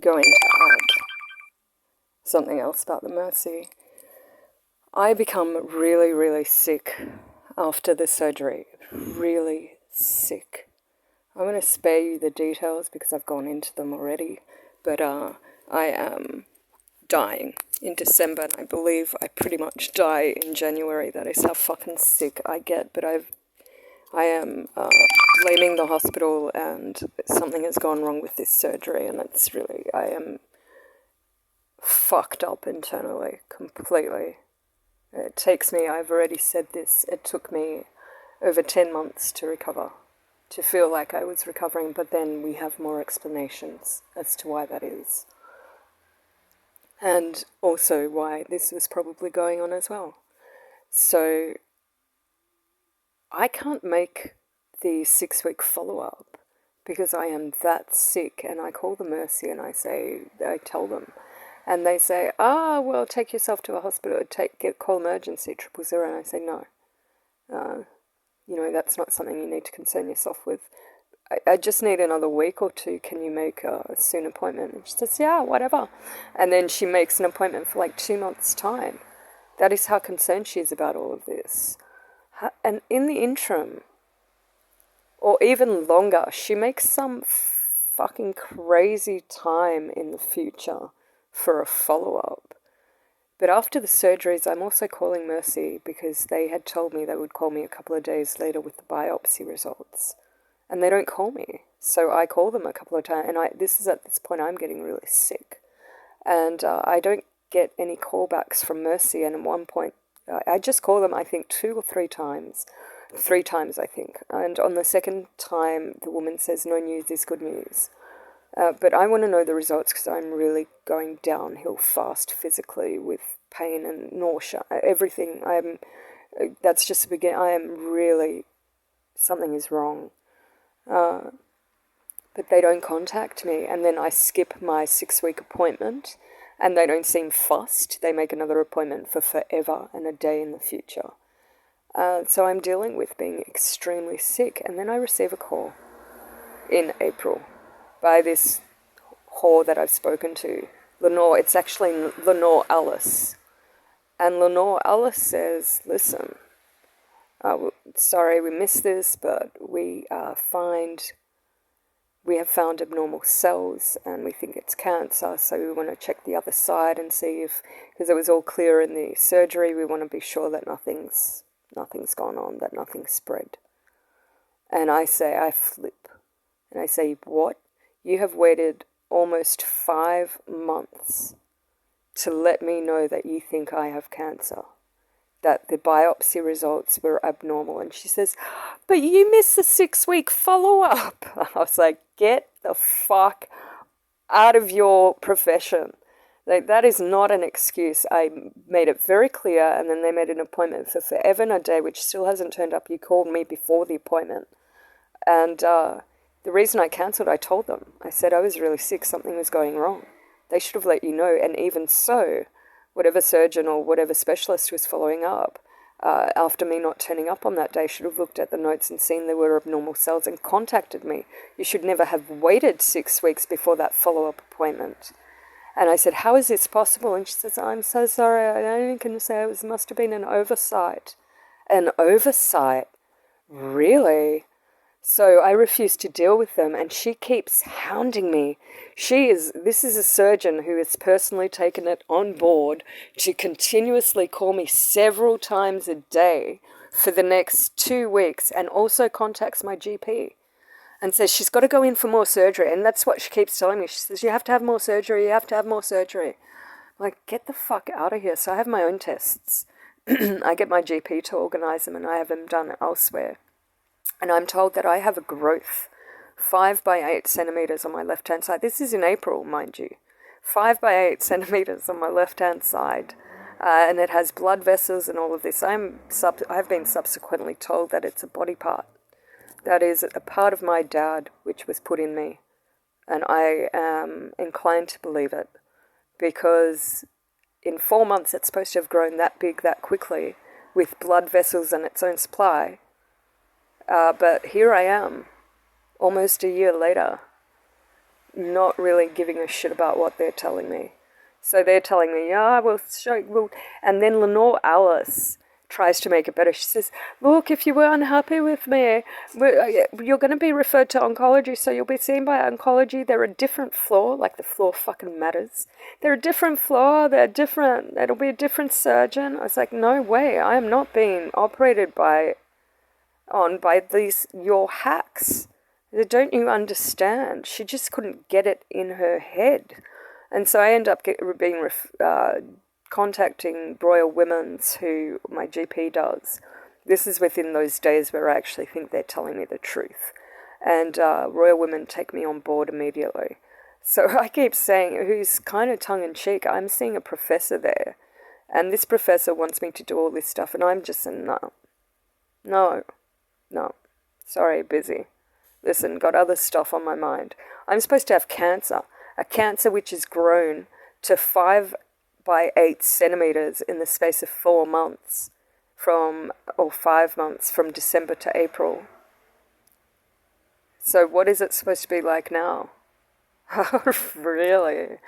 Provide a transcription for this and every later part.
going to add something else about the Mercy. I become really, really sick after the surgery. Really sick. I'm going to spare you the details because I've gone into them already. But I am dying in December, and I believe I pretty much die in January. That is how fucking sick I get. But I am blaming the hospital, and something has gone wrong with this surgery, and it's really, I am fucked up internally, completely. It takes me, I've already said this, it took me over 10 months to recover, to feel like I was recovering, but then we have more explanations as to why that is. And also why this was probably going on as well. So I can't make the 6-week follow-up because I am that sick, and I call the Mercy and I tell them, and they say, well, take yourself to a hospital, call emergency 000, and I say, no, that's not something you need to concern yourself with. I just need another week or two. Can you make a soon appointment? And she says, yeah, whatever. And then she makes an appointment for like 2 months' time. That is how concerned she is about all of this. And in the interim, or even longer, she makes some fucking crazy time in the future for a follow-up. But after the surgeries, I'm also calling Mercy because they had told me they would call me a couple of days later with the biopsy results. And they don't call me. So I call them a couple of times, and this is at this point I'm getting really sick. And I don't get any callbacks from Mercy, and at one point, I just call them, I think, 2 or 3 times. 3 times, I think. And on the second time, the woman says, no news is good news. But I want to know the results because I'm really going downhill fast physically with pain and nausea, everything. That's just the beginning. I am really, something is wrong. But they don't contact me, and then I skip my 6-week appointment, and they don't seem fussed. They make another appointment for forever and a day in the future. So I'm dealing with being extremely sick, and then I receive a call in April by this whore that I've spoken to, Lenore. It's actually Lenore Alice. And Lenore Alice says, listen, sorry we missed this, but we have found abnormal cells and we think it's cancer, so we want to check the other side and see if, because it was all clear in the surgery, we want to be sure that nothing's gone on, that nothing's spread. And I flip. And I say, what? You have waited almost 5 months to let me know that you think I have cancer, that the biopsy results were abnormal. And she says, but you missed the 6-week follow-up. I was like, get the fuck out of your profession. Like, that is not an excuse. I made it very clear, and then they made an appointment for forever and a day, which still hasn't turned up. You called me before the appointment. And the reason I cancelled, I told them. I said I was really sick, something was going wrong. They should have let you know. And even so, whatever surgeon or whatever specialist was following up, after me not turning up on that day, should have looked at the notes and seen there were abnormal cells and contacted me. You should never have waited 6 weeks before that follow-up appointment. And I said, how is this possible? And she says, I'm so sorry, I only can say it must have been an oversight. An oversight? Really? So I refuse to deal with them, and she keeps hounding me. This is a surgeon who has personally taken it on board to continuously call me several times a day for the next 2 weeks, and also contacts my GP and says she's got to go in for more surgery. And that's what she keeps telling me. She says, you have to have more surgery, you have to have more surgery. I'm like, get the fuck out of here. So I have my own tests. I get my GP to organise them, and I have them done elsewhere. And I'm told that I have a growth 5 by 8 centimetres on my left-hand side. This is in April, mind you. 5 by 8 centimetres on my left-hand side. And it has blood vessels and all of this. I've been subsequently told that it's a body part. That is a part of my dad which was put in me. And I am inclined to believe it. Because in 4 months it's supposed to have grown that big that quickly with blood vessels and its own supply. But here I am, almost a year later, not really giving a shit about what they're telling me. So they're telling me, yeah, we'll show, we'll, and then Lenore Alice tries to make it better. She says, look, if you were unhappy with me, you're going to be referred to oncology, so you'll be seen by oncology. They're a different floor, like the floor fucking matters. They're a different floor, they're different, it'll be a different surgeon. I was like, no way, I am not being operated on by these, your hacks. Don't you understand? She just couldn't get it in her head. And so I end up being contacting Royal Women's, who my GP does. This is within those days where I actually think they're telling me the truth. And Royal Women take me on board immediately. So I keep saying, who's kind of tongue-in-cheek, I'm seeing a professor there. And this professor wants me to do all this stuff. And I'm just saying, no, sorry, busy. Listen, got other stuff on my mind. I'm supposed to have cancer. A cancer which has grown to 5 by 8 centimeters in the space of 4 months, 5 months, from December to April. So what is it supposed to be like now? Really?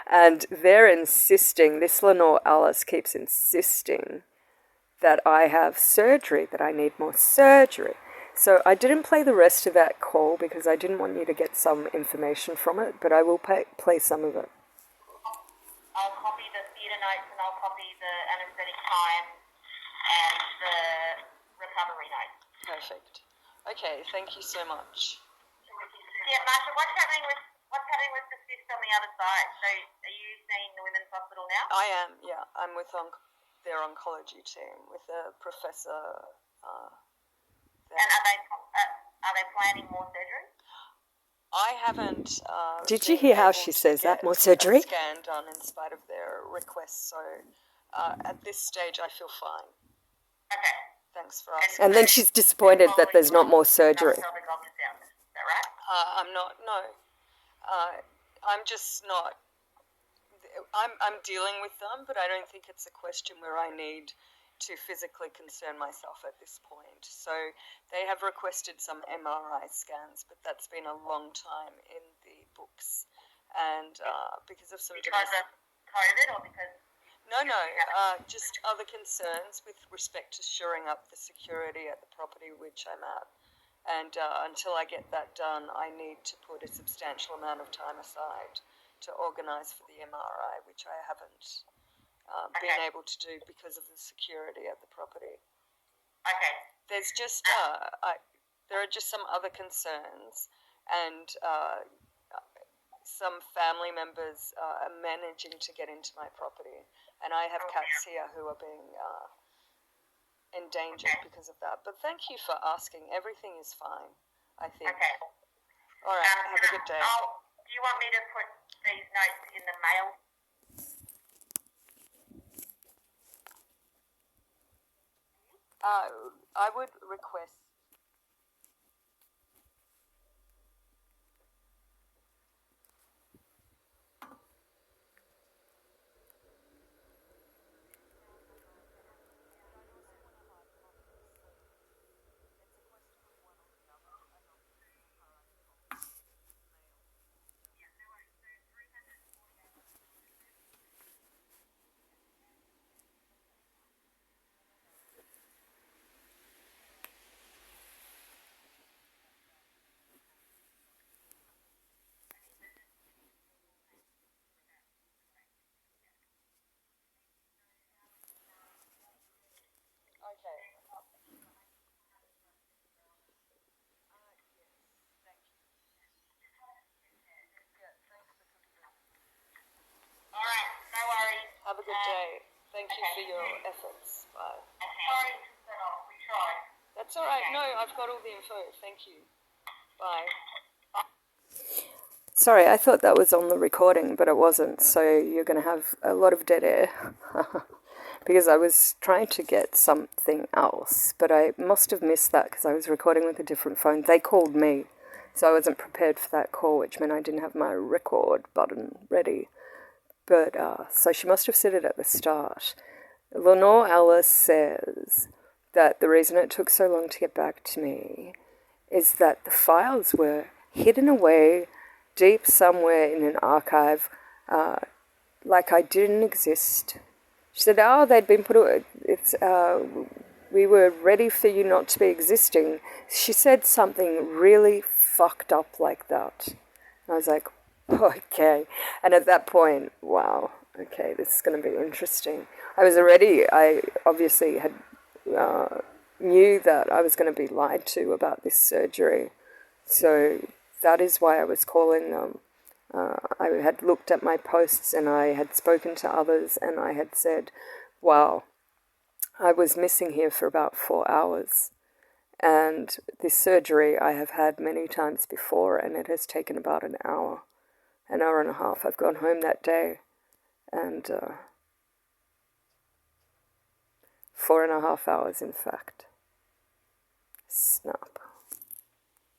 And they're insisting, this Lenore Alice keeps insisting that I have surgery, that I need more surgery. So I didn't play the rest of that call because I didn't want you to get some information from it, but I will play some of it. I'll copy the theatre notes and I'll copy the anaesthetic time and the recovery notes. Perfect. Okay, thank you so much. Yeah, Marsha, what's happening with the cyst on the other side? So are you seeing the Women's Hospital now? I am, yeah. I'm with their oncology team, with a professor. And are they planning more surgery? I haven't. Did you hear how she says that? More surgery? A scan done in spite of their request. So at this stage, I feel fine. Okay. Thanks for asking. And then she's disappointed that there's not more surgery. Is that right? I'm not. No. I'm just not. I'm dealing with them, but I don't think it's a question where I need to physically concern myself at this point. So they have requested some MRI scans, but that's been a long time in the books. And because of some... Because of COVID or because... No, just other concerns with respect to shoring up the security at the property which I'm at. And until I get that done, I need to put a substantial amount of time aside to organise for the MRI, which I haven't been able to do because of the security at the property. Okay. There's just there are just some other concerns, and some family members are managing to get into my property, and I have cats here who are being endangered because of that. But thank you for asking. Everything is fine, I think. Okay. All right. Have a good day. Do you want me to put these notes in the mail? I would request. Alright, no worries. Have a good day. Thank you for your efforts. Bye. Sorry to set off. We tried. That's all right. No, I've got all the info. Thank you. Bye. Sorry, I thought that was on the recording, but it wasn't. So you're going to have a lot of dead air. Because I was trying to get something else, but I must have missed that because I was recording with a different phone. They called me, so I wasn't prepared for that call, which meant I didn't have my record button ready. But, so she must have said it at the start. Lenore Alice says that the reason it took so long to get back to me is that the files were hidden away deep somewhere in an archive, like I didn't exist. She said, "Oh, they'd been put. We were ready for you not to be existing." She said something really fucked up like that. And I was like, okay. And at that point, wow, okay, this is going to be interesting. I obviously had knew that I was going to be lied to about this surgery. So that is why I was calling them. I had looked at my posts and I had spoken to others and I had said, wow, I was missing here for about 4 hours. And this surgery I have had many times before and it has taken about an hour and a half. I've gone home that day and 4.5 hours, in fact. Snap.